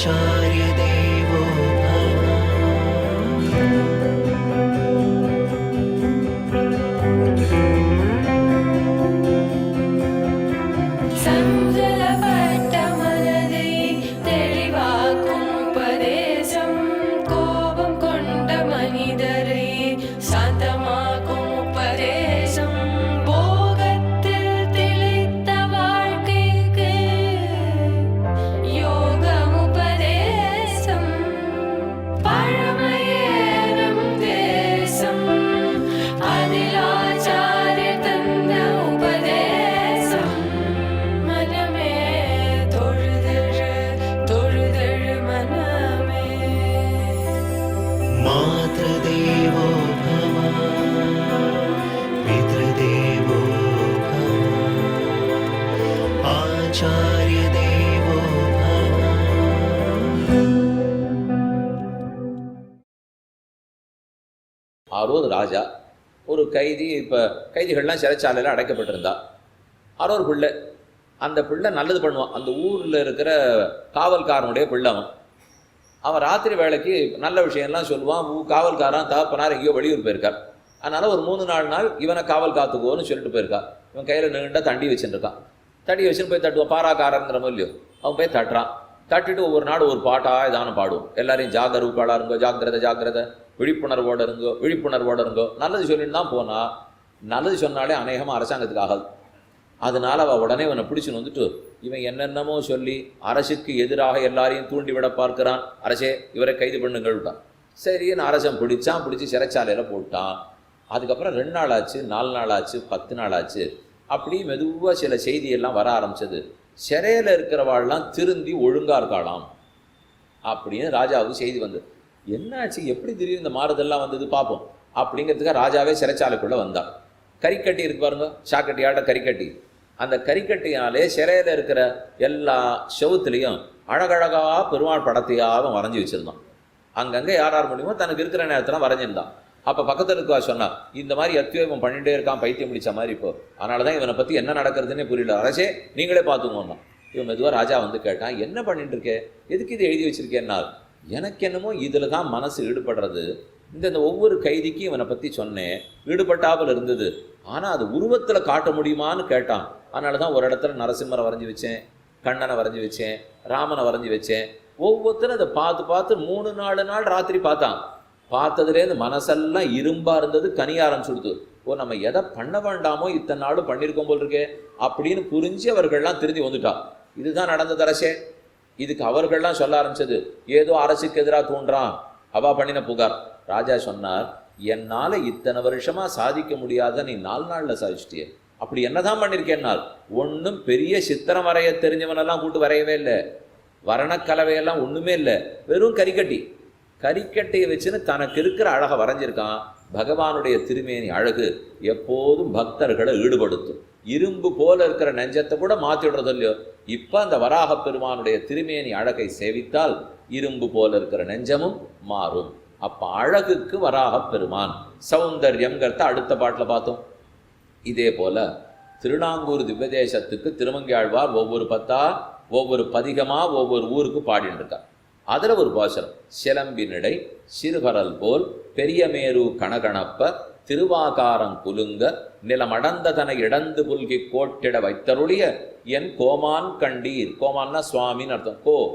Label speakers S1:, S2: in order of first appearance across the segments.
S1: आचार्य देवो मातृदेवो भव पितृदेवो भव आचार्य देवो भव.
S2: ஆரோர் ராஜா ஒரு கைதி. இப்போ கைதிகள்லாம் சிறைச்சாலையில் அடைக்கப்பட்டிருந்தா. ஆரோர் பிள்ளை, அந்த பிள்ளை நல்லது பண்ணுவான். அந்த ஊரில் இருக்கிற காவல்காரனுடைய பிள்ளை. அவன் ராத்திரி வேலைக்கு நல்ல விஷயம்லாம் சொல்லுவான். காவல்காரன் தகப்பனார் எங்கேயோ வெளியூர் போயிருக்கார். அதனால் ஒரு 3-4 நாள் இவனை காவல் காத்துக்கோன்னு சொல்லிட்டு போயிருக்கான். இவன் கையில் நீண்ட தண்டி வச்சுருக்கான். தண்டி வச்சுன்னு போய் தட்டுவான். பாராக்காரங்கிற மாதிரியோ அவன் போய் தட்டுறான். தட்டிட்டு ஒவ்வொரு நாடு ஒரு பாட்டாக ஏதான பாடுவோம். எல்லாரையும் ஜாகரூக்காளாக இருங்கோ, ஜாக்கிரதை ஜாக்கிரதை, விழிப்புணர்வோடு இருங்கோ, விழிப்புணர்வோடு இருங்கோ. நல்லது சொல்லிட்டு தான் போனால் நல்லது சொன்னாலே அநேகமாக அரசாங்கத்துக்கு ஆகாது. அதனால் அவள் உடனே இவனை பிடிச்சின்னு வந்துட்டு இவன் என்னென்னமோ சொல்லி அரசுக்கு எதிராக எல்லாரையும் தூண்டிவிட பார்க்கிறான். அரசே இவரை கைது பண்ணுங்கள் விட்டான். சரின்னு அரசன் பிடிச்சி சிறைச்சாலையில் போட்டான். அதுக்கப்புறம் 2 நாள் ஆச்சு, 4 நாள் ஆச்சு, 10 நாள் ஆச்சு. அப்படி மெதுவாக சில செய்தியெல்லாம் வர ஆரம்பிச்சது. சிறையில் இருக்கிறவாள்லாம் திருந்தி ஒழுங்காக இருக்காளாம் அப்படின்னு ராஜாவுக்கு செய்தி வந்தது. என்னாச்சு, எப்படி திடீர்னு இந்த மாறுதெல்லாம் வந்தது பார்ப்போம் அப்படிங்கிறதுக்காக ராஜாவே சிறைச்சாலைக்குள்ளே வந்தான். கறிக்கட்டி இருக்கு பாருங்க, சாக்கட்டியாட்ட கறிக்கட்டி. அந்த கறிக்கட்டியாலே சிறையில் இருக்கிற எல்லா செவுத்துலேயும் அழகழகாக பெருமாள் படத்தையாக வரைஞ்சி வச்சுருந்தான். அங்கங்கே யார் முடியுமோ தனக்கு இருக்கிற நேரத்தில் வரைஞ்சிருந்தான். அப்போ பக்கத்தில் இருக்கா சொன்னா, இந்த மாதிரி இவன் பண்ணிகிட்டே இருக்கான், பைத்தியம் முடிச்ச மாதிரி. இப்போ அதனால தான் இவனை பற்றி என்ன நடக்கிறதுனே புரியல. அரசே நீங்களே பார்த்துக்கோன்னா. இவன் மெதுவாக ராஜா வந்து கேட்டான், என்ன பண்ணிட்டு இருக்கே, எதுக்கு இது எழுதி வச்சிருக்கேன்னா. எனக்கு என்னமோ இதில் தான் மனசு ஈடுபடுறது. இந்த ஒவ்வொரு கைதிக்கும் இவனை பற்றி சொன்னேன், ஈடுபட்டாமல் இருந்தது. ஆனால் அது உருவத்தில் காட்ட முடியுமான்னு கேட்டான். அதனால தான் ஒரு இடத்துல நரசிம்மரை வரைஞ்சி வச்சேன், கண்ணனை வரைஞ்சி வச்சேன், ராமனை வரைஞ்சி வச்சேன். ஒவ்வொருத்தரும் அதை பார்த்து 3-4 நாள் ராத்திரி பார்த்தான். பார்த்ததுலேருந்து மனசெல்லாம் இரும்பாக இருந்தது, கனிய ஆரம்பிச்சுடுது. ஓ, நம்ம எதை பண்ண வேண்டாமோ இத்தனை நாளும் பண்ணியிருக்கோம் போல் இருக்கே அப்படின்னு புரிஞ்சு அவர்கள்லாம் திரும்பி வந்துட்டான். இதுதான் நடந்தது அரசே. இதுக்கு அவர்கள்லாம் சொல்ல ஆரம்பிச்சது, ஏதோ அரசுக்கு எதிராக தூண்டுறான், அவா பண்ணின புகார். ராஜா சொன்னார், என்னால் இத்தனை வருஷமாக சாதிக்க முடியாத நீ 4 நாளில் சாதிச்சிட்டிய. அப்படி என்னதான் பண்ணியிருக்கேன்னால், ஒன்றும் பெரிய சித்திரம் வரைய தெரிஞ்சவனெல்லாம் கூட்டு வரையவே இல்லை, வரணக்கலவையெல்லாம் ஒன்றுமே இல்லை, வெறும் கறிக்கட்டையை வச்சுன்னு தனக்கு இருக்கிற அழகை வரைஞ்சிருக்கான். பகவானுடைய திருமேனி அழகு எப்போதும் பக்தர்களை ஈடுபடுத்தும். இரும்பு போல இருக்கிற நெஞ்சத்தை கூட மாற்றிடுறது இல்லையோ. இப்போ அந்த வராக பெருமானுடைய திருமேனி அழகை சேவித்தால் இரும்பு போல இருக்கிற நெஞ்சமும் மாறும். அப்போ அழகுக்கு வராக பெருமான் சௌந்தர்யம்ங்கிறத அடுத்த பாட்டில் பார்த்தோம். இதே போல திருநாங்கூர் திவ்யதேசத்துக்கு திருமங்கையாழ்வார் ஒவ்வொரு பத்தா ஒவ்வொரு பதிகமாக ஒவ்வொரு ஊருக்கு பாடின்னு இருக்கார். அதில் ஒரு பாசனம், சிலம்பினிடை சிறுகரல் போல் பெரியமேரு கணகணப்ப திருவாகாரம் குலுங்க நிலமடந்ததனை இடந்து புல்கி கோட்டிட வைத்தருளிய என் கோமான் கண்டீர். கோமான்னா சுவாமின்னு அர்த்தம்.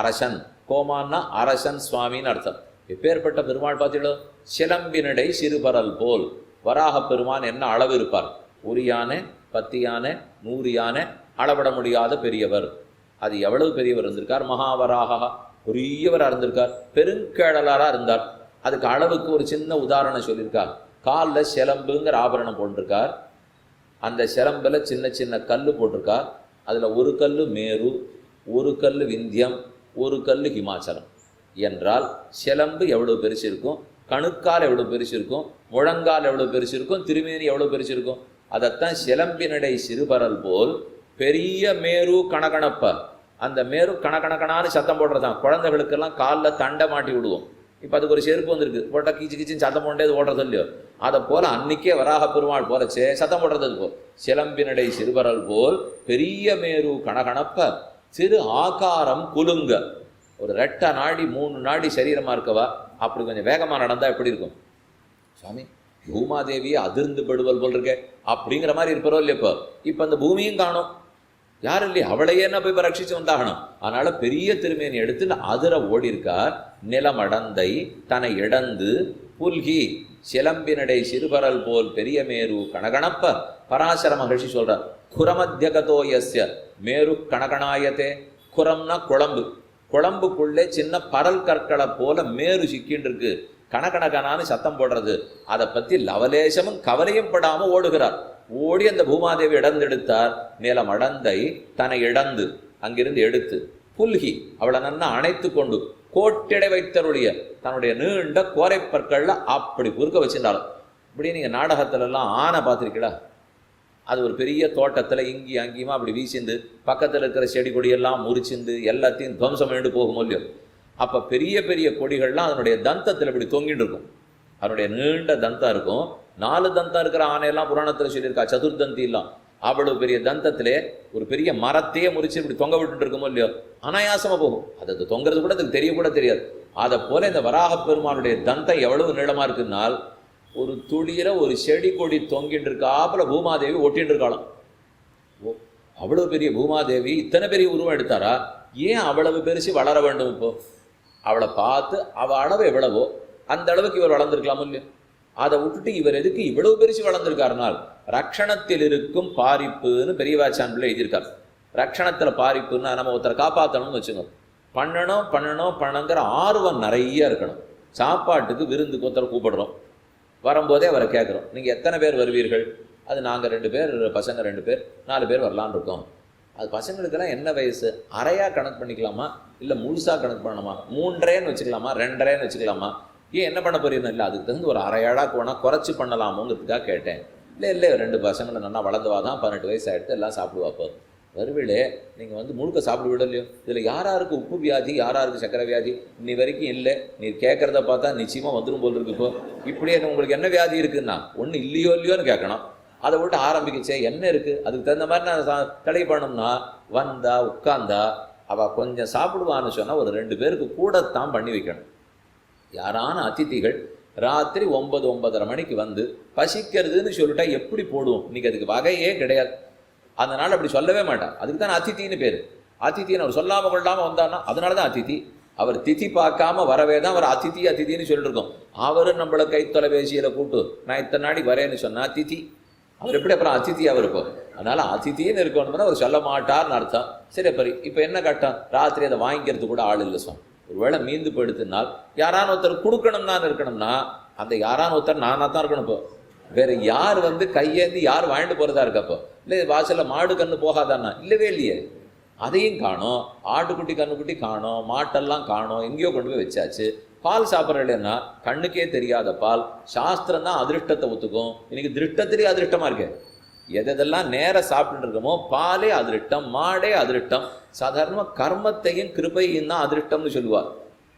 S2: அரசன், கோமான்னா அரசன், சுவாமின்னு அர்த்தம். எப்பேற்பட்ட பெருமாள் பார்த்தீங்களோ. சிலம்பினிடை சிறுபரல் போல், வராக பெருமான் என்ன அளவு இருப்பார். 1 யானை, 10 யானை, 100 யானை, அளவிட முடியாத பெரியவர். அது எவ்வளவு பெரியவர் இருந்திருக்கார். மகாவராக பெரியவராக இருந்திருக்கார், பெருங்கேழலாராக இருந்தார். அதுக்கு அளவுக்கு ஒரு சின்ன உதாரணம் சொல்லியிருக்கார். காலில் சிலம்புங்கிற ஆபரணம் போட்டிருக்கார். அந்த சிலம்பில் சின்ன சின்ன கல் போட்டிருக்கார். அதில் ஒரு கல் மேரு, ஒரு கல் விந்தியம், ஒரு கல் ஹிமாச்சலம். என்றால் சிலம்பு எவ்வளோ பெருசு இருக்கும், கணுக்கால் எவ்வளோ பெருசு இருக்கும், முழங்கால் எவ்வளோ பெருசு இருக்கும், திருமேனி எவ்வளோ பெருசு இருக்கும். அதைத்தான் சிலம்பினடை சிறுபரல் போல் பெரிய மேரு கணகணப்ப. அந்த மேரு கணக்கணக்கணான்னு சத்தம் போடுறதான். குழந்தைகளுக்கெல்லாம் காலில் தண்டை மாட்டி விடுவோம். இப்போ அதுக்கு ஒரு செருப்பு வந்துருக்கு, போட்டால் கீச்சு கீச்சின்னு சத்தம் போட்டே அது ஓடுறது இல்லையோ. அதை போல் அன்றைக்கே வராக பெருமாள் போலச்சே சத்தம் போடுறது. போல் சிலம்பினடை சிறுபரல் போல் பெரிய மேரு கணகணப்ப திரு ஆகாரம் குலுங்க. ஒரு 2 நாடி 3 நாடி சரீரமாக இருக்கவா அப்படி கொஞ்சம் வேகமாக நடந்தால் எப்படி இருக்கும்? சுவாமி பூமாதேவியை அதிர்ந்து படுவல் போல் இருக்கே அப்படிங்கிற மாதிரி இருப்பாரோ இல்லையோ. இப்போ அந்த பூமியும் காணும், யாரும் இல்லையா, அவளையே என்ன போய் ரட்சிச்சு வந்தாகணும். அதனால பெரிய திருமேனி எடுத்து அதிர ஓடி இருக்கார். நிலமடந்தை தன்னை இழந்து புல்கி சிலம்பினடை சிறுபரல் போல் பெரிய மேரு கணகணப்ப. பராசர மகிழ்ச்சி சொல்றார், குரமத்தியகதோ யஸ்ய மேரு கணகணாயத்தே. குரம்னா குழம்பு, குழம்புக்குள்ளே சின்ன பரல் கற்களை போல மேரு சிக்கின்னு இருக்கு, கணக்கணக்கனான்னு சத்தம் போடுறது. அதை பற்றி லவலேசமும் கவலையும் படாமல் ஓடுகிறார். ஓடி அந்த பூமாதேவி இடந்தெடுத்தார். நிலம் அடந்தை தன்னை இழந்து அங்கிருந்து எடுத்து புல்கி அவளை நன்னா அணைத்து கொண்டு கோட்டிடை வைத்தருடைய தன்னுடைய நீண்ட கோரைப்பற்களில் அப்படி குறுக்க வச்சிருந்தாலும். இப்படி நீங்கள் நாடகத்திலெல்லாம் ஆனை பார்த்துருக்கீங்களா? அது ஒரு பெரிய தோட்டத்தில் இங்கி அங்கேயுமா அப்படி வீசிந்து பக்கத்தில் இருக்கிற செடி கொடியெல்லாம் முறிச்சிந்து எல்லாத்தையும் துவம்சம் பண்ணிட்டு போகும் இல்லையோ. அப்போ பெரிய பெரிய கொடிகள்லாம் அதனுடைய தந்தத்தில் இப்படி தொங்கிட்டு இருக்கும். அதனுடைய நீண்ட தந்தம் இருக்கும். 4 தந்தம் இருக்கிற ஆனையெல்லாம் புராணத்தில் சொல்லியிருக்கா, சதுர்தந்தி எல்லாம். அவ்வளவு பெரிய தந்தத்திலே ஒரு பெரிய மரத்தையே முறிச்சு இப்படி தொங்க விட்டுட்டு இருக்குமோ இல்லையோ, அனாயாசமாக போகும். அது தொங்குறது கூட அதுக்கு தெரியக்கூட தெரியாது. அதை போல இந்த வராக பெருமானுடைய தந்தம் எவ்வளவு நீளமாக இருக்குன்னால் ஒரு துளியில ஒரு செடி கொடி தொங்கிட்டு இருக்காப்புல பூமாதேவி ஒட்டின்னு இருக்காளாம். ஓ, அவ்வளவு பெரிய பூமாதேவி இத்தனை பெரிய உருவம் எடுத்தாரா? ஏன் அவ்வளவு பெருசு வளர வேண்டும்? இப்போ அவளை பார்த்து அவள் அளவு எவ்வளவோ அந்த அளவுக்கு இவர் வளர்ந்துருக்கலாமோ இல்லையோ. அதை விட்டுட்டு இவர் எதுக்கு இவ்வளவு பெருசு வளர்ந்துருக்காருனால் ரக்ஷணத்தில் இருக்கும் பாரிப்புன்னு பெரியவாச்சான் பிள்ளை எழுதியிருக்கார். ரக்ஷணத்தில் பாரிப்புன்னா நம்ம ஒருத்தரை காப்பாற்றணும்னு வச்சுக்கோங்க. பண்ணணுங்கிற ஆர்வம் நிறைய இருக்கணும். சாப்பாட்டுக்கு விருந்துக்கு ஒருத்தரை கூப்பிடுறோம், வரும்போதே அவரை கேட்குறோம், நீங்கள் எத்தனை பேர் வருவீர்கள்? அது நாங்கள் 2 பேர், பசங்க 2 பேர், 4 பேர் வரலான்னு இருக்கோம். அது பசங்களுக்கெல்லாம் என்ன வயசு? அரையாக கணக்கு பண்ணிக்கலாமா, இல்லை முழுசாக கணக்கு பண்ணணுமா, 3.5ன்னு வச்சுக்கலாமா, 2.5ன்னு வச்சுக்கலாமா? ஏன் என்ன பண்ண போறீங்க? இல்லை அதுக்கு தகுந்த ஒரு அரையாடாக்கு வேணால் குறைச்சி பண்ணலாமோங்கிறதுக்காக கேட்டேன். இல்லை 2 பசங்களை நல்லா வளர்ந்துவா தான் 18 வயசு ஆகிடுத்து, எல்லாம் சாப்பிடுவாப்போ. வருவிலே நீங்கள் முழுக்க சாப்பிடுவிட இல்லையோ. இதில் யாராருக்கு உப்பு வியாதி, யாராருக்கு சக்கரை வியாதி இன்னி வரைக்கும் இல்லை. நீ கேட்குறத பார்த்தா நிச்சயமாக வந்துடும் போல் இருக்கு. இப்போ இப்படியே உங்களுக்கு என்ன வியாதி இருக்குன்னா ஒன்றும் இல்லையோன்னு கேட்கணும். அதை விட்டு ஆரம்பிக்கச்சே என்ன இருக்குது, அதுக்கு தகுந்த மாதிரி நான் தடை பண்ணோம்னா வந்தா உட்கார்ந்தா அவள் கொஞ்சம் சாப்பிடுவான்னு சொன்னால் ஒரு 2 பேருக்கு கூடத்தான் பண்ணி வைக்கணும். யாரான அதிதிகள் ராத்திரி 9-9:30 மணிக்கு வந்து பசிக்கிறதுன்னு சொல்லிட்டா எப்படி போடுவோம்? இன்றைக்கி அதுக்கு வகையே கிடையாது. அதனால் அப்படி சொல்லவே மாட்டான். அதுக்கு தான் அதித்தின்னு பேர். அதித்தின்னு அவர் சொல்லாமல் கொள்ளாமல் வந்தான்னா அதனால தான் அதித்தி. அவர் திதி பார்க்காம வரவே தான் அவர் அதித்தின்னு சொல்லியிருக்கோம். அவரும் நம்மளை கைத்தொலைபேசியில் கூட்டு நான் இத்தனை நாடி வரேன்னு சொன்னால் திதி. அவர் எப்படி அப்புறம் அதித்தியாக இருப்போம்? அதனால் அதித்தின்னு இருக்கணும்னா அவர் சொல்ல மாட்டார்னு அர்த்தம். சரி அப்படி இப்போ என்ன கட்டம்? ராத்திரி அதை வாங்கிக்கிறது கூட ஆள் இல்லை சுவாமி. ஒரு வேளை மீந்து போயிடுத்துனால் யாரான ஒருத்தர் கொடுக்கணும்னா இருக்கணும்னா அந்த யாரான ஒருத்தர் நானாக தான் இருக்கணும். இப்போ வேறு யார் கையேந்தி யார் வாங்கிட்டு போகிறதா இருக்கப்போ? இல்லை வாசலில் மாடு கன்று போகாதான்னா இல்லவே இல்லையே. அதையும் காணோம், ஆட்டுக்குட்டி கண்ணுக்குட்டி காணோம், மாட்டெல்லாம் காணோம், எங்கேயோ கொண்டு போய் வச்சாச்சு. பால் சாப்பிட்ற இல்லைன்னா கண்ணுக்கே தெரியாத பால். சாஸ்திரம் தான் அதிருஷ்டத்தை ஒத்துக்கும். இன்னைக்கு திருஷ்டத்திலே அதிருஷ்டமாக இருக்கு. எதெல்லாம் நேராக சாப்பிட்டு இருக்கோமோ பாலே அதிருஷ்டம், மாடே அதிருஷ்டம். சாதாரணமாக கர்மத்தையும் கிருபையும் தான் அதிருஷ்டம்னு சொல்லுவார்.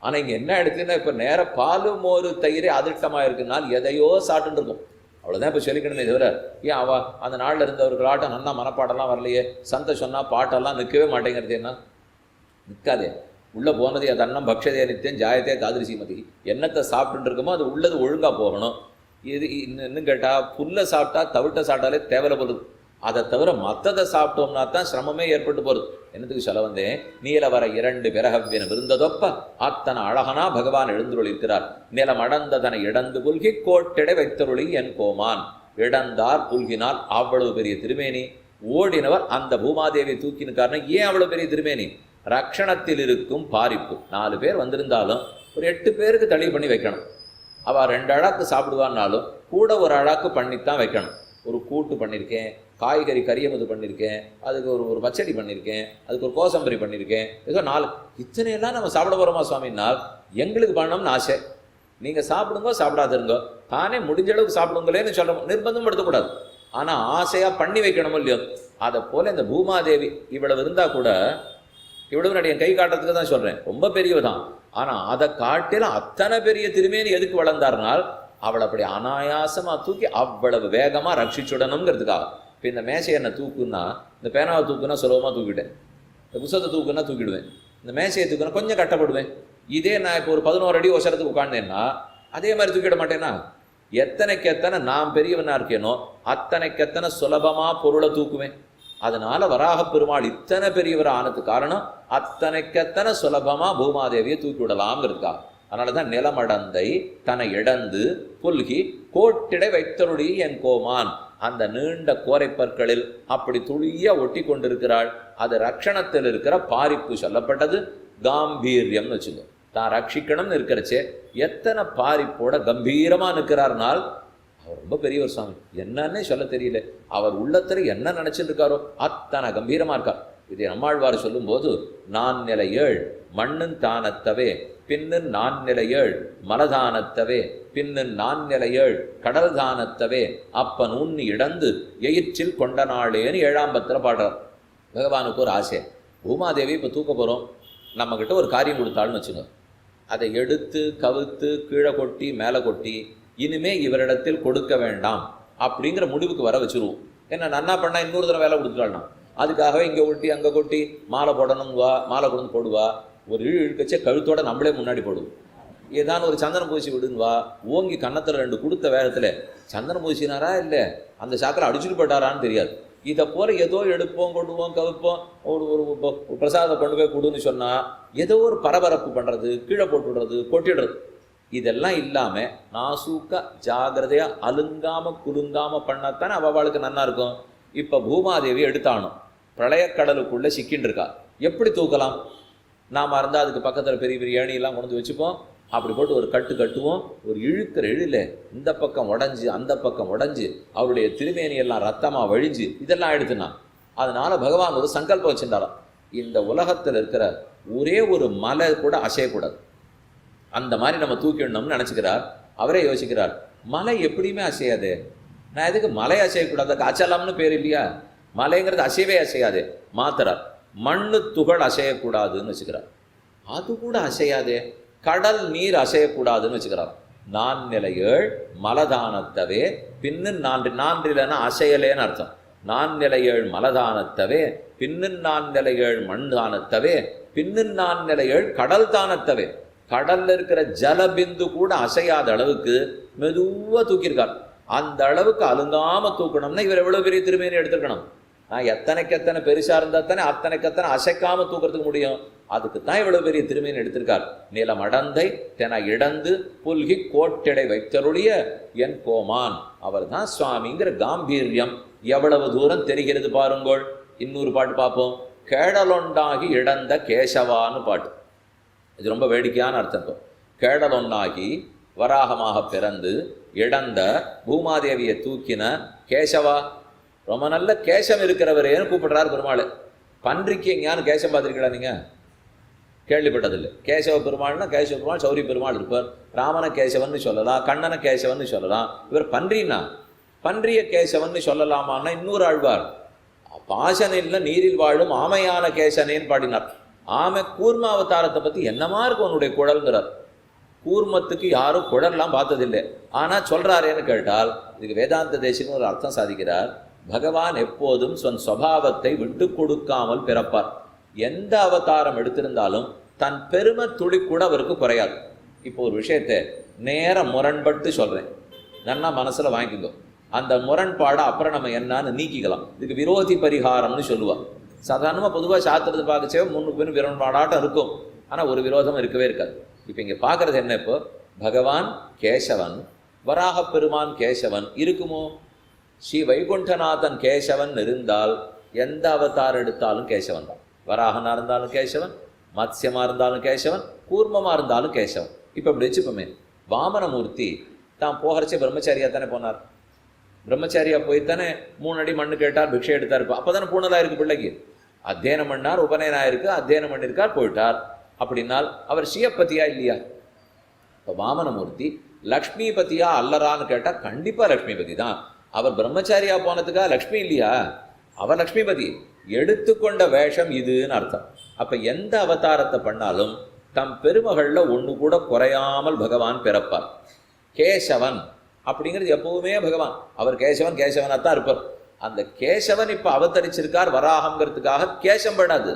S2: ஆனால் இங்கே என்ன எடுத்துன்னா இப்போ நேராக பாலு மோரு தயிரே அதிருஷ்டமாக இருக்குனால் எதையோ சாப்பிட்டு இருக்கும். அவ்வளோதான் இப்போ சொல்லிக்கணுமே தவிர ஏன் அந்த நாளில் இருந்தவர்களாட்டம் நல்லா மனப்பாட்டெல்லாம் வரலையே, சந்தை சொன்னால் பாட்டெல்லாம் நிற்கவே மாட்டேங்கிறது. என்ன நிற்காதே, உள்ளே போனது அது அன்னம் பக்ஷதே நித்தியம் ஜாயத்தே தாதிரிசிமதி. என்னத்தை சாப்பிட்டு இருக்கோமோ அது உள்ளது ஒழுங்காக போகணும். இது இன்னும் கேட்டால் புல்லை சாப்பிட்டா தவிட்ட சாப்பிட்டாலே தேவையில்ல போகுது. அதை தவிர மற்றதை சாப்பிட்டோம்னா தான் சிரமமே ஏற்பட்டு போகிறது. என்னத்துக்கு சொல்ல வந்தேன்? நீல வர 2 பிறகவின விருந்ததொப்ப அத்தனை அழகனா பகவான் எழுந்துருளிருக்கிறார். நிலம் அடந்ததனை இடந்து புல்கி கோட்டிடை வைத்தருளி என் கோமான். இடந்தார் புல்கினால் அவ்வளவு பெரிய திருமேனி. ஓடினவர் அந்த பூமாதேவியை தூக்கினுக்காரன. ஏன் அவ்வளவு பெரிய திருமேனி? ரக்ஷணத்தில் இருக்கும் பாரிப்பு. 4 பேர் வந்திருந்தாலும் ஒரு 8 பேருக்கு தளி பண்ணி வைக்கணும். அவள் 2 அழாக்கு சாப்பிடுவான்னாலும் கூட ஒரு அழாக்கு பண்ணித்தான் வைக்கணும். ஒரு கூட்டு பண்ணியிருக்கேன், காய்கறி கரியமது பண்ணியிருக்கேன், அதுக்கு ஒரு பச்சடி பண்ணியிருக்கேன், அதுக்கு ஒரு கோசம்பரி பண்ணியிருக்கேன், ஏதோ 4 இத்தனையெல்லாம் நம்ம சாப்பிட போகிறோமா சுவாமினால் எங்களுக்கு பண்ணணும்னு ஆசை. நீங்கள் சாப்பிடுங்க, சாப்பிடாதுருங்க, தானே முடிஞ்ச அளவுக்கு சாப்பிடுங்களேன்னு சொல்கிறோம். நிர்பந்தம் படுத்தக்கூடாது. ஆனால் ஆசையாக பண்ணி வைக்கணுமோ இல்லையோ. அதை போல் இந்த பூமாதேவி இவ்வளவு இருந்தால் கூட, இவ்வளவு நான் என் கை காட்டுறதுக்கு தான் சொல்கிறேன், ரொம்ப பெரியவதான். ஆனால் அதை காட்டிலும் அத்தனை பெரிய திருமேனி எதுக்கு வளர்ந்தாருனால் அவளை அப்படி அனாயாசமாக தூக்கி அவ்வளவு வேகமாக ரட்சிச்சுடணுங்கிறதுக்காக. இப்போ இந்த மேசை என்ன தூக்குன்னா, இந்த பேனாவை தூக்குன்னா சுலபமாக தூக்கிட்டேன், இந்த புத்தகத்தை தூக்குன்னா தூக்கிடுவேன். இந்த மேசையை தூக்கணும் கொஞ்சம் கட்டப்படுவேன். இதே நான் இப்போ ஒரு 11 அடி ஒசரத்துக்கு உட்கார்ந்தேன்னா அதே மாதிரி தூக்கிட மாட்டேன்னா? எத்தனைக்கு எத்தனை நான் பெரியவனா இருக்கேனோ அத்தனைக்கெத்தனை சுலபமா பொருளை தூக்குவேன். அதனால வராக பெருமாள் இத்தனை பெரியவர் ஆனது காரணம் அத்தனைக்கெத்தனை சுலபமா பூமாதேவியை தூக்கி விடலாம்ங்கிறதுக்கா. அதனாலதான் நிலமடந்தை தன்னை இடந்து புல்கி கோட்டிடை வைத்தருளி என் கோமான். அந்த நீண்ட கோரைப்பற்களில் அப்படி துளியா ஒட்டி கொண்டிருக்கிறாள். அது ரட்சணத்தில் இருக்கிற பாரிப்பு சொல்லப்பட்டது. காம்பீரியம்னு வச்சுக்கோ, தான் ரட்சிக்கணும்னு இருக்கிறச்சே எத்தனை பாரிப்போட கம்பீரமா நிற்கிறார்னால் அவர் ரொம்ப பெரியவர் சுவாமி, என்னன்னே சொல்ல தெரியல. அவர் உள்ளத்துல என்ன நினைச்சிட்டு இருக்காரோ அத்தனை கம்பீரமா இருக்கார். இதை நம்மாழ்வார் சொல்லும் போது, நான் நிலை 7 மண்ணின் தானத்தவே பின்னின் நான் நிலை 7 மலதானத்தவே பின்னின் நான் நிலை 7 கடல் தானத்தவே அப்பன் உண்ணி இடந்து எயிற்றில் கொண்ட நாளேன்னு 7ஆம் பத்திரம் பாடுறார். பகவானுக்கு ஒரு ஆசை, பூமாதேவி இப்போ தூக்க போகிறோம், நம்மக்கிட்ட ஒரு காரியம் கொடுத்தாள்னு வச்சுங்க, அதை எடுத்து கவுத்து கீழே கொட்டி மேலே கொட்டி இனிமே இவரிடத்தில் கொடுக்க வேண்டாம் அப்படிங்கிற முடிவுக்கு வர வச்சுருவோம். என்ன நன்னா பண்ணால் இன்னொரு தடவை வேலை கொடுத்துட்டாள்னா அதுக்காகவே இங்கே கொட்டி அங்கே கொட்டி மாலை போடணும் வா, மாலை கொண்டு போடுவா, ஒரு இழுக்கச்சே கழுத்தோட நம்மளே முன்னாடி போடுவோம். ஏதான ஒரு சந்தனம் பூசி விடுவா, ஓங்கி கன்னத்தில் 2 கொடுத்த வேகத்தில் சந்தனம் பூசினாரா இல்லை அந்த சாக்கில் அடிச்சுட்டு போட்டாரான்னு தெரியாது. இதை போல ஏதோ எடுப்போம் கொண்டுவோம் கவிப்போம், ஒரு பிரசாதம் கொண்டு போய் கொடுன்னு சொன்னால் ஏதோ ஒரு பரபரப்பு பண்ணுறது, கீழே போட்டு விடுறது, கொட்டிடுறது, இதெல்லாம் இல்லாமல் நாசூக்க ஜாகிரதையாக அலுங்காமல் குலுங்காமல் பண்ணாத்தானே அவளுக்கு நன்னா இருக்கும். இப்போ பூமாதேவி எடுத்தானும் பிரளயக்கடலுக்குள்ளே சிக்கின்னு இருக்கா. எப்படி தூக்கலாம்? நாம் இருந்தால் அதுக்கு பக்கத்தில் பெரிய பெரிய ஏணியெல்லாம் கொண்டு வச்சுப்போம், அப்படி போட்டு ஒரு கட்டு கட்டுவோம், ஒரு இழுக்கிற இழில் இந்த பக்கம் உடஞ்சி அந்த பக்கம் உடஞ்சி அவருடைய திருமேனியெல்லாம் ரத்தமாக வழிஞ்சு இதெல்லாம் எடுத்துனா. அதனால் பகவான் ஒரு சங்கல்பம் வச்சுருந்தாராம், இந்த உலகத்தில் இருக்கிற ஒரே ஒரு மலை கூட அசையக்கூடாது, அந்த மாதிரி நம்ம தூக்கிடணும்னு நினச்சிக்கிறார். அவரே யோசிக்கிறார், மலை எப்படியுமே அசையாது, நான் எதுக்கு மலை அசையக்கூடாது, அச்சலம்னு பேர் இல்லையா, மலைங்கிறது அசையவே அசையாது. மாத்திரார், மண்ணு துகள் அசையக்கூடாதுன்னு வச்சுக்கிறார். அது கூட அசையாதே, கடல் நீர் அசையக்கூடாதுன்னு வச்சுக்கிறார். நான் நிலை 7 மலதானத்தவே பின்னு நான்றிலன்னா அசையலேன்னு அர்த்தம். நான் நிலை 7 மலதானத்தவே பின்னு நான் நிலை 7 மண் தானத்தவே பின்னு நான் நிலை 7 கடல் தானத்தவே. கடல்ல இருக்கிற ஜலபிந்து கூட அசையாத அளவுக்கு மெதுவாக தூக்கியிருக்கார். அந்த அளவுக்கு அலுங்காம தூக்கணும்னா இவர் எவ்வளவு பெரிய திருமேனி எடுத்துருக்கணும். நான் எத்தனைக்கு பெருசா இருந்தா தானே அத்தனைக்கு அசைக்காம தூக்கிறதுக்கு முடியும். அதுக்கு தான் இவ்வளவு பெரிய திருமேனி எடுத்திருக்கார். நிலம் அடந்தை தென இடந்து புல்கி கோட்டிடை வைத்தருளிய என் கோமான். அவர் தான் சுவாமிங்கிற காம்பீரியம் எவ்வளவு தூரம் தெரிகிறது பாருங்கோள். இன்னொரு பாட்டு பார்ப்போம், கேடலொண்டாகி இடந்த கேசவான்னு பாட்டு. இது ரொம்ப வேடிக்கையான அர்த்தம். கேடலொன்னாகி வராகமாக பிறந்து இடந்த பூமாதேவியை தூக்கின கேசவா, ரொம்ப நல்ல கேசம் இருக்கிறவரேன்னு கூப்பிடுறார் பெருமாள். பன்றிக்கு எங்கேயானு கேசம் பார்த்துருக்கீங்களா நீங்கள்? கேள்விப்பட்டதில்லை. கேசவ பெருமாள்னா கேசவ பெருமாள் சௌரி பெருமாள் இருப்பார். ராமன கேசவன்னு சொல்லலாம், கண்ணன கேசவன்னு சொல்லலாம். இவர் பன்றின்னா பன்றிய கேசவன்னு சொல்லலாமான்னா இன்னொரு ஆழ்வார் பாசனில் நீரில் வாழும் ஆமையான கேசனேன்னு பாடினார். ஆமை கூர்ம அவதாரத்தை பற்றி என்னமா இருக்கும் உன்னுடைய குழல்ங்கிறார். கூர்மத்துக்கு யாரும் குழல்லாம் பார்த்ததில்லை, ஆனால் சொல்கிறாரேன்னு கேட்டால் இதுக்கு வேதாந்த தேசிகன்னு ஒரு அர்த்தம் சாதிக்கிறார். பகவான் எப்போதும் சொன் சுபாவத்தை விட்டு கொடுக்காமல் பிறப்பார். எந்த அவதாரம் எடுத்திருந்தாலும் தன் பெருமை துளி கூட அவருக்கு குறையாது. இப்போ ஒரு விஷயத்தை நேர முரண்பட்டு சொல்கிறேன், நன்னா மனசில் வாங்கிக்கோ. அந்த முரண்பாடை அப்புறம் நம்ம என்னன்னு நீக்கிக்கலாம். இதுக்கு விரோதி பரிகாரம்னு சொல்லுவாள். சாதாரணமாக பொதுவாக சாத்திரத்தை பார்க்கச்சே முன்னுக்கு பின் விரோன்பாடாட்டம் இருக்கும், ஆனால் ஒரு விரோதம் இருக்கவே இருக்காது. இப்போ இங்கே பார்க்குறது என்ன, இப்போ பகவான் கேசவன், வராக பெருமான் கேசவன் இருக்குமோ? ஸ்ரீ வைகுண்டநாதன் கேசவன் இருந்தால் எந்த அவதாரம் எடுத்தாலும் கேசவன் தான். வராகனாக இருந்தாலும் கேசவன், மத்ஸ்யமாக இருந்தாலும் கேசவன், கூர்மமாக இருந்தாலும் கேசவன். இப்போ இப்படி வச்சுப்போமே, வாமனமூர்த்தி தான் போகிறச்சே பிரம்மச்சாரியாக தானே போனார். பிரம்மச்சாரியாக போய்த்தானே 3 அடி மண்ணு கேட்டார், பிக்ஷை எடுத்தார். இப்போ அப்போ தானே பூனலாக இருக்குது பிள்ளைக்கு. அத்தியனம் பண்ணார், உபநயனம் ஆயிருக்கு, அத்தியனம் பண்ணியிருக்கார், போயிட்டார். அப்படின்னால் அவர் ஸ்ரீயப்பதியா இல்லையா? இப்போ வாமனமூர்த்தி லக்ஷ்மிபதியா அல்லறான்னு கேட்டால் கண்டிப்பாக லக்ஷ்மிபதி தான். அவர் பிரம்மச்சாரியா போனதுக்காக லக்ஷ்மி இல்லையா? அவர் லக்ஷ்மிபதி. எடுத்துக்கொண்ட வேஷம் இதுன்னு அர்த்தம். அப்போ எந்த அவதாரத்தை பண்ணாலும் தம் பெருமகளில் ஒன்று கூட குறையாமல் பகவான் பிறப்பார். கேசவன் அப்படிங்கிறது எப்பவுமே பகவான். அவர் கேசவன் கேசவனாக தான் இருப்பார். அந்த கேசவன் இப்போ அவதரிச்சிருக்கார் வராகங்கிறதுக்காக கேசம் படாது.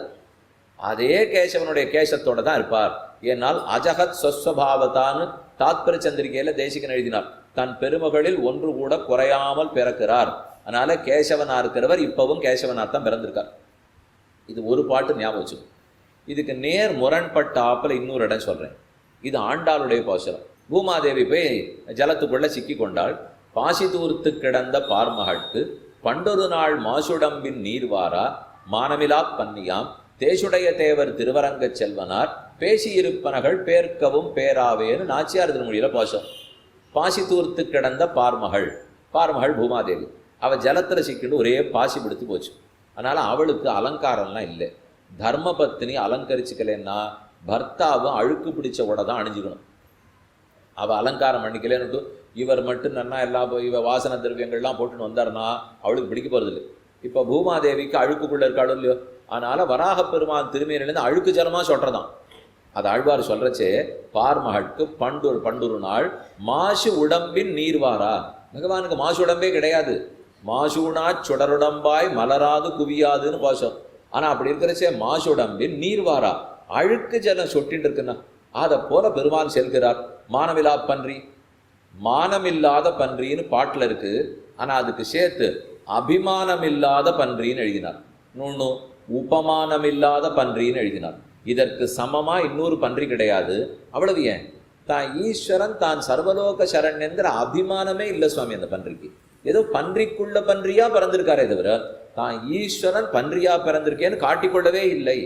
S2: அதே கேசவனுடைய கேசத்தோட தான் இருப்பார். ஏனால் அஜகத் சொஸ்வபாவத்தான்னு தாத்பரிய சந்திரிகையில தேசிகன் எழுதினார். தன் பெருமகளில் ஒன்று கூட குறையாமல் பிறக்கிறார். அதனால கேசவனா இருக்கிறவர் இப்பவும் கேசவனா தான் பிறந்திருக்கார். இது ஒரு பாட்டு ஞாபகம் வச்சு. இதுக்கு நேர் முரண்பட்ட ஆப்பில் இன்னொரு இடம் சொல்றேன். இது ஆண்டாளுடைய பாசுரம். பூமாதேவி போய் ஜலத்துக்குள்ள சிக்கி கொண்டாள். பாசி தூர்த்து கிடந்த பார்மகட்கு பண்டொரு நாள் மாசுடம்பின் நீர்வாரா மானமிலா பன்னியாம் தேசுடைய தேவர் திருவரங்க செல்வனார் பேசியிருப்பனகள் பேர்க்கவும் பேராவேன்னு நாச்சியார் திருமொழியில பாசம். பாசி தூர்த்து கிடந்த பார்மகள், பார்மகள் பூமாதேவி. அவள் ஜலத்தில் சிக்கிட்டு ஒரே பாசி பிடித்து போச்சு. அதனால அவளுக்கு அலங்காரம்லாம் இல்லை. தர்ம பத்தினி அலங்கரிச்சுக்கலன்னா பர்த்தாவும் அழுக்கு பிடிச்ச உடை தான் அணிஞ்சுக்கணும். அவள் அலங்காரம் பண்ணிக்கலன்னு இவர் மட்டும் நன்னா எல்லா இவ வாசன திரவியங்கள்லாம் போட்டுன்னு வந்தாருன்னா அவளுக்கு பிடிக்க போகிறது இல்லை. இப்போ பூமாதேவிக்கு அழுக்குக்குள்ளே இருக்காளோ இல்லையோ, அதனால வராக பெருமான் திருமேனிலேருந்து அழுக்கு ஜலமாக சொல்கிறதான். அது ஆழ்வார் சொல்கிறச்சே பார்மகட்கு பண்டுரு நாள் மாசு உடம்பின் நீர்வாரா. பகவானுக்கு மாசு உடம்பே கிடையாது. மாசூனா சுடருடம்பாய் மலராது குவியாதுன்னு பாசம். ஆனால் அப்படி இருக்கிறச்சே மாசு உடம்பின் நீர்வாரா, அழுக்கு ஜலம் சொட்டின்னு இருக்குன்னா அதை போல பெருமான் செல்கிறார். மானமில்லா பன்றி, மானமில்லாத பன்றின்னு பாட்டில் இருக்கு. ஆனால் அதுக்கு சேர்த்து அபிமானமில்லாத பன்றின்னு எழுதினார். இன்னொன்று உபமானமில்லாத பன்றின்னு எழுதினார். இதற்கு சமமாக இன்னொரு பன்றி கிடையாது. அவ்வளவு ஏன், தான் ஈஸ்வரன் தான் சர்வலோக சரண்யங்கிற அபிமானமே இல்லை சுவாமி அந்த பன்றிக்கு. ஏதோ பன்றிக்குள்ள பன்றியா பிறந்திருக்காரே தவிர தான் ஈஸ்வரன் பன்றியா பிறந்திருக்கேன்னு காட்டிக்கொள்ளவே இல்லை.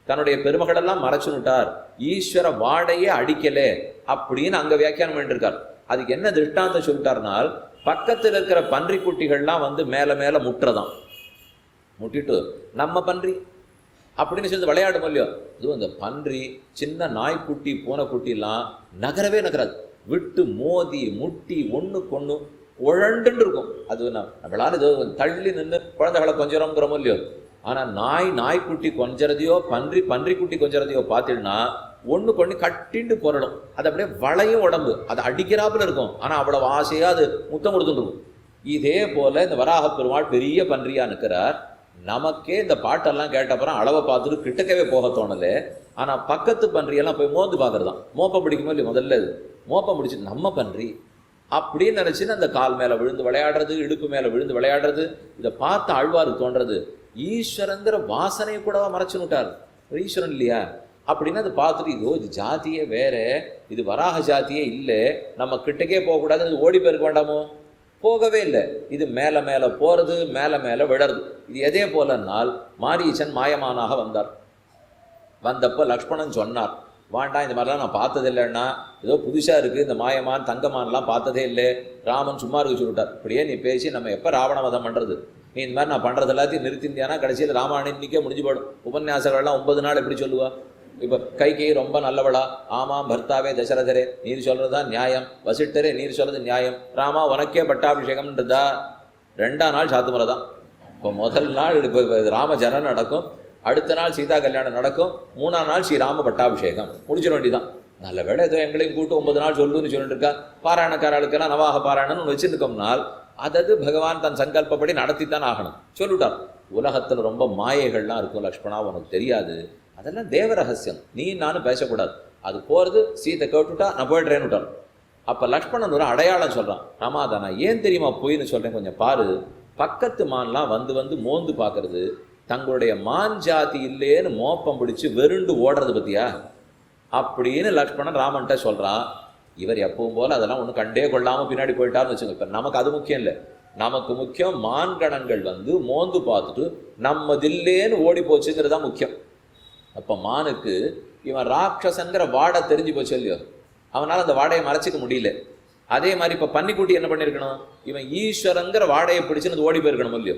S2: தன்னுடைய பெருமகளெல்லாம் மறைச்சுட்டார். ஈஸ்வர வாடையே அடிக்கலே அப்படின்னு அங்க வியாக்கியானம் பண்ணிருக்கார். அதுக்கு என்ன திருஷ்டாந்தம் சொல்லிட்டார்னால், பக்கத்தில் இருக்கிற பன்றி குட்டிகள்லாம் வந்து மேல மேல முட்டுறதான். முட்டிட்டு நம்ம பன்றி அப்படின்னு சொல்லி விளையாடும் இல்லையோ, அதுவும் அந்த பன்றி சின்ன நாய்க்குட்டி பூனைக்குட்டிலாம் நகரவே நகராது. விட்டு மோதி முட்டி ஒன்றுக்கு ஒன்று உழண்டுன்னு இருக்கும். அது நம்மளால ஏதோ தள்ளி நின்று குழந்தைகளை கொஞ்சிறோங்கிறோமோ இல்லையோ, ஆனால் நாய்க்குட்டி கொஞ்சறதையோ பன்றிக்குட்டி கொஞ்சறதையோ பார்த்தீங்கன்னா ஒன்றுக்கு ஒன்று கட்டிண்டு புரளும். அது அப்படியே வளையும் உடம்பு, அது அடிக்கிறாப்புல இருக்கும். ஆனால் அவ்வளவு ஆசையாக அது முத்தம் கொடுத்துட்டு இருக்கும். இதே போல இந்த வராக பெருமாள் பெரிய பன்றியா நிற்கிறார். நமக்கே இந்த பாட்டெல்லாம் கேட்டப்புறம் அளவை பார்த்துட்டு கிட்டக்கவே போக தோணலை. ஆனால் பக்கத்து பன்றியெல்லாம் போய் மோந்து பார்க்குறதான். மோப்பம் பிடிக்குமோ இல்லையா, முதல்ல இது மோப்பம் பிடிச்சி நம்ம பன்றி அப்படின்னு நினச்சின்னு அந்த கால் மேலே விழுந்து விளையாடுறது, இடுப்பு மேலே விழுந்து விளையாடுறது. இதை பார்த்து ஆழ்வாருக்கு தோன்றது, ஈஸ்வரங்கிற வாசனையை கூடவா மறைச்சுட்டார் ஈஸ்வரன் இல்லையா அப்படின்னு. அதை பார்த்துட்டு இது ஜாதியே வேற, இது வராக ஜாதியே இல்லை, நம்ம கிட்டக்கே போகக்கூடாது, அது ஓடி போயிருக்க வேண்டாமோ, போகவே இல்லை. இது மேலே மேலே போகிறது, மேலே மேலே விழறது. இது எதே போலன்னால் மாரீச்சன் மாயமானாக வந்தார். வந்தப்போ லக்ஷ்மணன் சொன்னார், வாண்டாம் இந்த மாதிரிலாம் நான் பார்த்ததில்லைன்னா, ஏதோ புதுசாக இருக்குது, இந்த மாயமான் தங்கமான்லாம் பார்த்ததே இல்லை. ராமன் சும்மா இருக்க சொல்லிட்டார். இப்படியே நீ பேசி நம்ம எப்போ ராவண வதம் பண்ணுறது, நீ இந்த மாதிரி நான் பண்ணுறது எல்லாத்தையும் நிறுத்திந்தியானா கடைசியில் ராமாயணம் இன்றைக்கே முடிஞ்சு போடும். உபன்யாசங்கள்லாம் 9 நாள் எப்படி சொல்லுவா? இப்போ கைகை ரொம்ப நல்லவளா, ஆமாம் பர்த்தாவே தசரதரே நீர் சொல்கிறது தான் நியாயம், வசிட்டரே நீர் சொல்கிறது நியாயம், ராமா உனக்கே பட்டாபிஷேகம்ன்றதா 2ஆம் நாள் சாத்துமலை தான். இப்போ முதல் நாள் இப்போ ராம ஜனம் நடக்கும், அடுத்த நாள் சீதா கல்யாணம் நடக்கும், 3ஆம் நாள் ஸ்ரீராம பட்டாபிஷேகம் முடிச்சிட வேண்டிதான். நல்ல வேலை ஏதோ எங்களையும் கூட்டு 9 நாள் சொல்லுன்னு சொல்லிட்டு இருக்கா. பாராயணக்காரர்களுக்கெல்லாம் நவாக பாராயணம்னு வச்சுருக்கோம்னால் அதது பகவான் தன் சங்கல்பப்படி நடத்தித்தான் ஆகணும் சொல்லிட்டார். உலகத்தில் ரொம்ப மாயைகள்லாம் இருக்கும் லக்ஷ்மணா, உனக்கு தெரியாது, அதெல்லாம் தேவ ரகசியம், நீ நானும் பேசக்கூடாது. அது போகிறது சீதை கேட்டுட்டா நான் போய்ட்றேன்னு விட்டான். அப்போ லக்ஷ்மணன் ஒரு அடையாளம் சொல்கிறான், ஆமாம் அதை நான் ஏன் தெரியுமா போயின்னு சொல்கிறேன், கொஞ்சம் பாரு. பக்கத்து மான்லாம் வந்து மோந்து பார்க்கறது, தங்களுடைய மான் ஜாதி இல்லைன்னு மோப்பம் பிடிச்சி வெருண்டு ஓடுறது பற்றியா அப்படின்னு லக்ஷ்மணன் ராமன்கிட்ட சொல்கிறான். இவர் எப்பவும் போல் அதெல்லாம் ஒன்றும் கண்டே கொள்ளாமல் பின்னாடி போயிட்டார்னு வச்சுக்கோங்க. இப்போ நமக்கு அது முக்கியம் இல்லை, நமக்கு முக்கியம் மான்கணங்கள் வந்து மோந்து பார்த்துட்டு நம்ம தில்லேன்னு ஓடி போச்சுங்கிறது தான் முக்கியம். அப்போ மானுக்கு இவன் ராட்சசங்கிற வாடை தெரிஞ்சு போச்சு இல்லையோ, அவனால் அந்த வாடையை மறைச்சிக்க முடியல. அதே மாதிரி இப்போ பன்னிக்குட்டி என்ன பண்ணியிருக்கணும், இவன் ஈஸ்வரங்கிற வாடையை பிடிச்சுன்னு ஓடி போயிருக்கணும் இல்லையோ.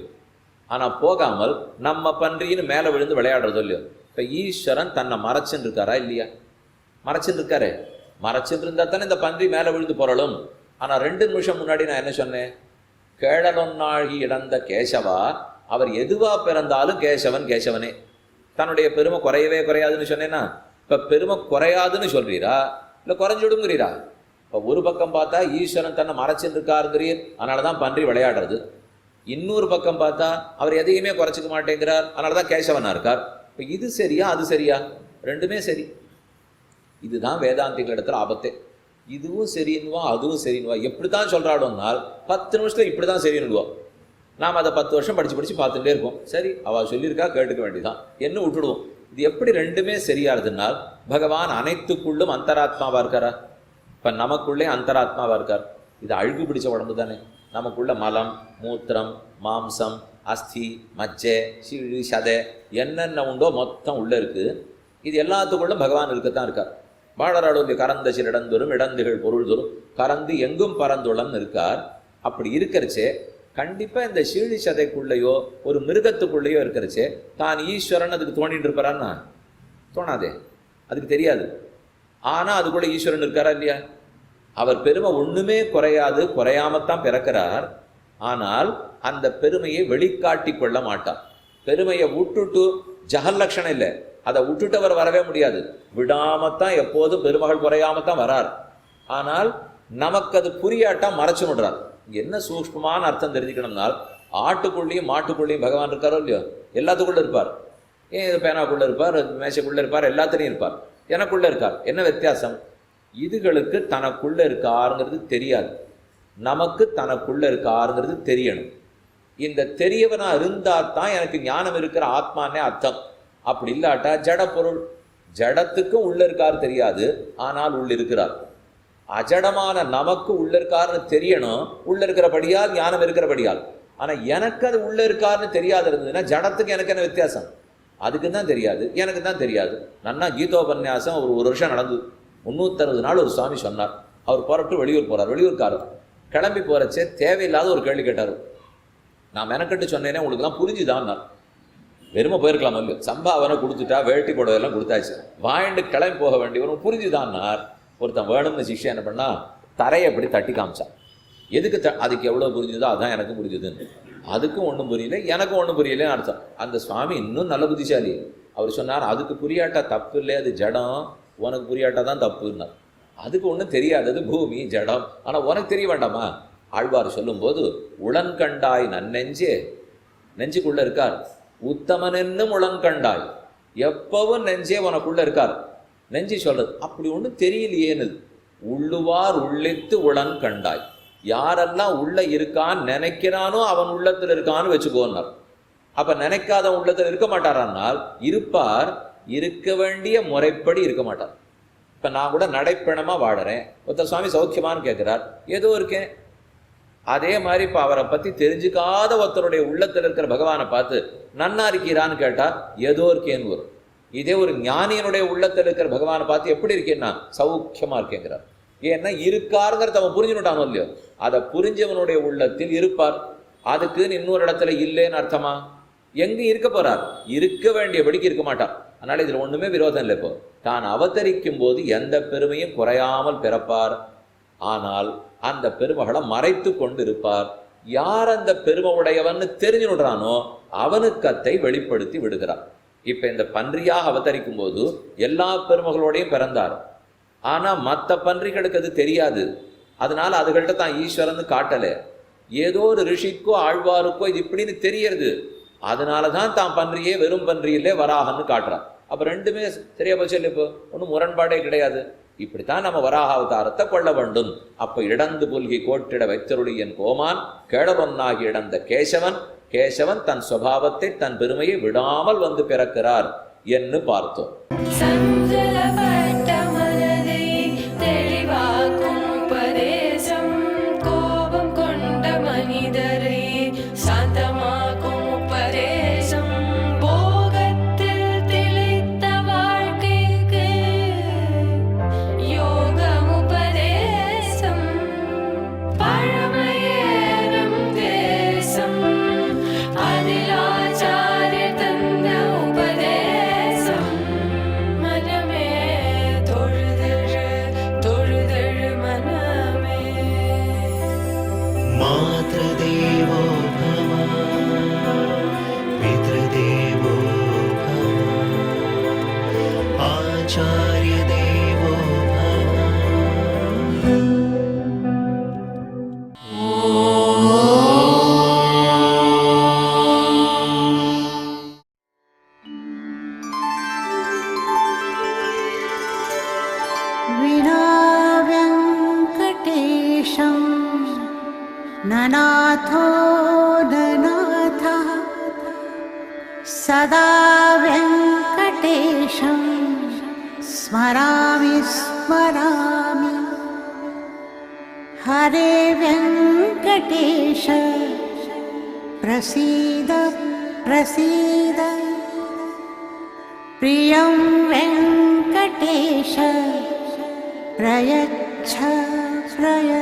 S2: ஆனால் போகாமல் நம்ம பன்றின்னு மேலே விழுந்து விளையாடுறதோ இல்லையோ. இப்போ ஈஸ்வரன் தன்னை மறைச்சுன்னு இருக்காரா இல்லையா? மறைச்சுன்னு இருக்காரு. மறைச்சுன்னு இருந்தால் தானே இந்த பன்றி மேலே விழுந்து போறலும். ஆனால் 2 நிமிஷம் முன்னாடி நான் என்ன சொன்னேன், கேழலொன்னாகி இடந்த கேசவா, அவர் எதுவா பிறந்தாலும் கேசவன் கேசவனே. தன்னுடைய பெருமை குறையவே குறையாதுன்னு சொன்னேன்னா, இப்போ பெருமை குறையாதுன்னு சொல்றீரா இல்லை குறைஞ்சிடுங்கிறீரா? இப்போ ஒரு பக்கம் பார்த்தா ஈஸ்வரன் தன்னை மறைச்சுன்னு இருக்காருங்கிறீர், அதனால தான் பன்றி விளையாடுறது. இன்னொரு பக்கம் பார்த்தா அவர் எதையுமே குறைச்சிக்க மாட்டேங்கிறார், அதனால தான் கேசவனா இருக்கார். இப்போ இது சரியா அது சரியா? ரெண்டுமே சரி. இதுதான் வேதாந்திகள் இடத்துல ஆபத்தே. இதுவும் சரின்னுவா அதுவும் சரின்னுவா. எப்படி தான் சொல்கிறாடோன்னால் 10 நிமிஷத்தில் இப்படி தான் சரின்னுடுவோம். நாம் அதை 10 வருஷம் படித்து பார்த்துட்டே இருப்போம். சரி அவள் சொல்லியிருக்கா கேட்டுக்க வேண்டியதான் என்ன விட்டுடுவோம். இது எப்படி ரெண்டுமே சரியாகிறதுனால் பகவான் அனைத்துக்குள்ளும் அந்தராத்மாவாக இருக்காரா? இப்போ நமக்குள்ளே அந்தராத்மாவாக இருக்கார். இது அழுகு பிடிச்ச உடம்பு தானே. நமக்குள்ள மலம், மூத்திரம், மாம்சம், அஸ்தி, மஜ்ஜை, சீழி, சதை என்னென்ன உண்டோ மொத்தம் உள்ளே இருக்குது. இது எல்லாத்துக்குள்ள பகவான் இருக்கத்தான் இருக்கார். வாழறாளுடைய கறந்த சிறிடந்தொரும் இடந்துகள் பொருள் தோறும் கறந்து எங்கும் பறந்துள்ளன்னு இருக்கார். அப்படி இருக்கிறச்சே கண்டிப்பாக இந்த சீழி சதைக்குள்ளேயோ ஒரு மிருகத்துக்குள்ளேயோ இருக்கிறச்சே தான் ஈஸ்வரன் அதுக்கு தோண்டிட்டு இருப்பாரான்னா தோணாதே, அதுக்கு தெரியாது. ஆனால் அதுக்குள்ளே ஈஸ்வரன் இருக்காரா இல்லையா? அவர் பெருமை ஒன்றுமே குறையாது, குறையாமத்தான் பிறக்கிறார். ஆனால் அந்த பெருமையை வெளிக்காட்டி கொள்ள மாட்டார். பெருமையை விட்டுட்டு ஜகல்லட்சணம் இல்லை, அதை விட்டுட்டு அவர் வரவே முடியாது. விடாமத்தான் எப்போதும் பெருமகள் குறையாமத்தான் வரார். ஆனால் நமக்கு அது புரியாட்டா மறைச்சு விடுறார். என்ன சூக்ஷ்மமான அர்த்தம் தெரிஞ்சுக்கணும்னால் ஆட்டுக்குள்ளேயும் மாட்டுக்குள்ளேயும் பகவான் இருக்காரோ இல்லையோ, எல்லாத்துக்குள்ளே இருப்பார். ஏன் பேனாக்குள்ளே இருப்பார், மேசைக்குள்ளே இருப்பார், எல்லாத்துலேயும் இருப்பார். எனக்குள்ளே இருக்கார். என்ன வித்தியாசம்? இதுகளுக்கு தனக்குள்ளே இருக்காருங்கிறது தெரியாது, நமக்கு தனக்குள்ளே இருக்காருங்கிறது தெரியணும். இந்த தெரியவனாக இருந்தால் தான் எனக்கு ஞானம் இருக்கிற ஆத்மானே அர்த்தம். அப்படி இல்லாட்டா ஜட பொருள், ஜடத்துக்கும் உள்ள இருக்காரு தெரியாது, ஆனால் உள்ள இருக்கிறார். அஜடமான நமக்கு உள்ள இருக்காருன்னு தெரியணும், உள்ள இருக்கிறபடியால் ஞானம் இருக்கிறபடியால். ஆனால் எனக்கு அது உள்ள இருக்காருன்னு தெரியாது இருந்ததுன்னா ஜடத்துக்கு எனக்கு என்ன வித்தியாசம்? அதுக்கு தான் தெரியாது, எனக்கு தான் தெரியாது. நன்னா கீதோபன்யாசம் ஒரு வருஷம் நடந்தது. 360 நாள் ஒரு சுவாமி சொன்னார். அவர் புறப்பட்டு வெளியூர் போகிறார். வெளியூர்காரர் கிளம்பி போகிறச்சே தேவையில்லாத ஒரு கேள்வி கேட்டார். நான் மெனக்கட்டு சொன்னேனே உங்களுக்குலாம் புரிஞ்சுதான்னார். வெறுமை போயிருக்கலாம் இல்லையோ, சம்பாவனை கொடுத்துட்டா வேட்டி புடவையெல்லாம் கொடுத்தாச்சு, வாங்கிட்டு கிளம்பி போக வேண்டியவரும் புரிஞ்சுதான்னார். ஒருத்தன் வேணும்னு சிஷ்யம் என்ன பண்ணா தரையை அப்படி தட்டி காமிச்சான். எதுக்கு அதுக்கு எவ்வளோ புரிஞ்சுதோ அதான் எனக்கும் புரிஞ்சுதுன்னு. அதுக்கும் ஒன்றும் புரியல, எனக்கும் ஒன்றும் புரியலன்னு அர்த்தம். அந்த சுவாமி இன்னும் நல்ல புத்திசாலி. அவர் சொன்னார், அதுக்கு புரியாட்டா தப்பு இல்லை, அது ஜடம். உனக்கு புரியாட்டா தான் தப்புன்னார். அதுக்கு ஒன்றும் தெரியாதது பூமி ஜடம், ஆனால் உனக்கு தெரிய வேண்டாமா? ஆழ்வார் சொல்லும்போது உளன்கண்டாய் நன்னெஞ்சே, நெஞ்சுக்குள்ளே இருக்கார். உத்தமன் என்னும் உளன்கண்டாய், எப்பவும் நெஞ்சே உனக்குள்ளே இருக்கார். நெஞ்சு சொல்றது அப்படி ஒன்றும் தெரியலையேன்னு. உள்ளுவார் உள்ளித்து உளன் கண்டாய், யாரெல்லாம் உள்ள இருக்கான்னு நினைக்கிறானோ அவன் உள்ளத்தில் இருக்கான்னு வச்சுக்கோன்னார். அப்ப நினைக்காத உள்ளத்தில் இருக்க மாட்டாரானால் இருப்பார், இருக்க வேண்டிய முறைப்படி இருக்க மாட்டார். இப்ப நான் கூட நடைப்பயணமா வாழறேன், ஒருத்தர் சுவாமி சௌக்கியமானு கேட்கிறார், ஏதோ இருக்கேன். அதே மாதிரி இப்ப அவரை பத்தி தெரிஞ்சுக்காத ஒருத்தருடைய உள்ளத்தில் இருக்கிற பகவானை பார்த்து நன்னா இருக்கிறான்னு கேட்டா ஏதோ இருக்கேன்னு வரும். இதே ஒரு ஞானியனுடைய உள்ளத்தில் இருக்கிற பகவானை பார்த்து எப்படி இருக்கேன்னா சௌக்கியமா இருக்கேங்கிறார். ஏன்னா இருக்காருங்கிறத அவன் புரிஞ்சுட்டானோ இல்லையோ, அதை புரிஞ்சவனுடைய உள்ளத்தில் இருப்பார். அதுக்குன்னு இன்னொரு இடத்துல இல்லைன்னு அர்த்தமா? எங்க இருக்க போறார்? இருக்க வேண்டியபடிக்கு இருக்க மாட்டார். அதனால இதுல ஒண்ணுமே விரோதம் இல்லை. இப்போ தான் அவதரிக்கும் போது எந்த பெருமையும் குறையாமல் பிறப்பார். ஆனால் அந்த பெருமைகளை மறைத்து கொண்டு இருப்பார். யார் அந்த பெருமை உடையவன்னு தெரிஞ்சு விடுறானோ அவனுக்கு அத்தை வெளிப்படுத்தி விடுகிறார். இப்ப இந்த பன்றியாக அவதரிக்கும் போது எல்லா பெருமைகளோடையும் பிறந்தார். ஆனா மற்ற பன்றிகளுக்கு அது தெரியாது. அதனால அதுகள்கிட்ட தான் ஈஸ்வரன்னு காட்டல. ஏதோ ஒரு ரிஷிக்கோ ஆழ்வாருக்கோ இது இப்படின்னு தெரியறது. அதனாலதான் தான் பன்றியே வெறும் பன்றியிலே வராகன்னு காட்டுறான். அப்ப ரெண்டுமே சரியா போச்சு இல்லை? இப்போ ஒன்றும் முரண்பாடே கிடையாது. இப்படித்தான் நம்ம வராக அவதாரத்தை கொள்ள வேண்டும். அப்ப இடந்து புல்கி கோட்டிட வைத்தருளியன் கோமான் கேடவன்னாகி இடந்த கேசவன், கேசவன் தன் சுபாவத்தை தன் பெருமையை விடாமல் வந்து பிறக்கிறார் என்று பார்த்தோம்.
S1: मातृदेवो भव, पितृदेवो भव, आचार्यदेवो भव।
S3: नाथो ननाथः सदा वेङ्कटेशं स्मरामि स्मरामि। हरे वेङ्कटेश प्रसीद प्रसीद। प्रियं वेङ्कटेश प्रयच्छ प्रयच्छ।